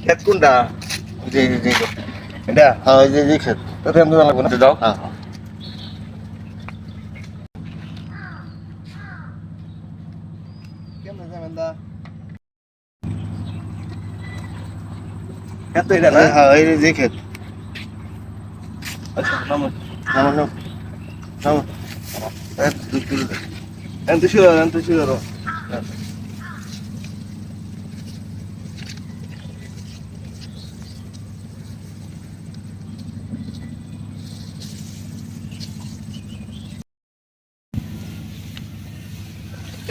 খেত কোনটা? জি জি জি এটা হ্যাঁ ওই যে জি খেত তোকে আমি লাগবো না যাও। হ্যাঁ কেমন যাবেন দা? খেত তো এটা না? হ্যাঁ ওই যে জি খেত আচ্ছা নামো নামো নামো নামো দুধ তুলে দে এন তো শুরু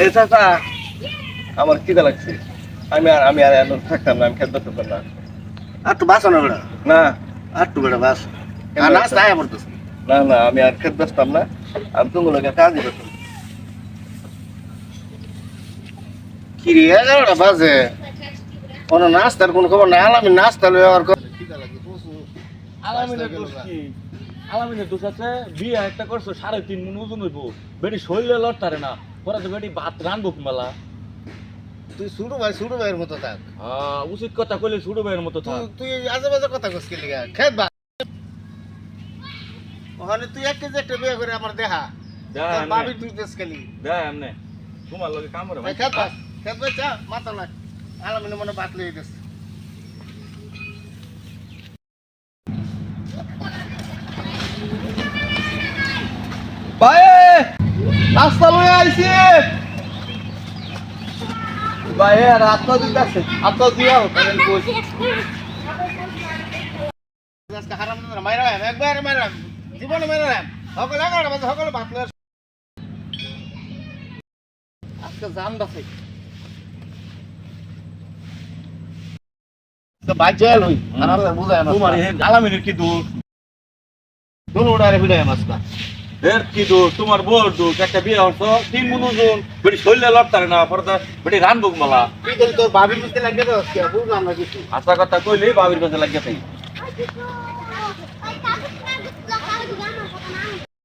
এই চাচা আমার খিদা লাগছে আমি আর এখন থাকতাম না আমি খেতে পারতাম না আর তো বাঁচো না বেড়া না আর তো বেড়া বাস আর নাস্তা আয় পড়তেছে না না আমি আর খেতে পারতাম না আমি তোমাকে কাজই করতাম কি রে 11টা বাজে কোনো নাস্তার কোনো খবর নাই আলামিন নাস্তা লই আর আলামিনের দোষ কি? আলামিনের দোষ আছে, বিয়ে একটা করছো 3.5 মণ ওজন হইব, বেটি শরীরে লড়তারে না, পরে তো বেটি ভাত রানবো কিমালা। তুই ছোট ভাইয়ের মতো থাক উচিত কথা কইলে ছোট ভাইয়ের মতো থাক। তুই আজে বাজে কথা কস কি লিগা খেত বা ওখানে তুই 1 কেজি একটা বিয়ে করে আমার দেহা তোর বাবির তুই দেশ খেলি দেয় এমনে তোমার লগে কাম করে খেত ভাই চা মাথা লাগ আলামিনের মনে বাত লই দিস ভাই নাস্তা লই আইছি ভাই রাত তো দিতাছে আত দিয়াও কারণ কই আজকে হারাম না মাইরা একবার মাইরা জীবনে মাইরা সকল 11টা বাজে সকল বাত লই আজকে জান বাসে তো বাজেল হই আর বুঝায় না তোমার আলামিনের কি দোষ? দুনো উড়ারে ভিড়ায় মাছটা এর কি দোষ? তোমার বউর দোষ। একটা বিয়ে হতো 3 মণ ওজন, বেটি শরীরে লড়তারে না, পরে তো বেটি রানবো কিমালা। তুই তো তোর বাবির মধ্যে লাগে তো বুঝলাম না কিছু আশা কথা কইলেই বাবির কাছে লাগিয়ে থাকি।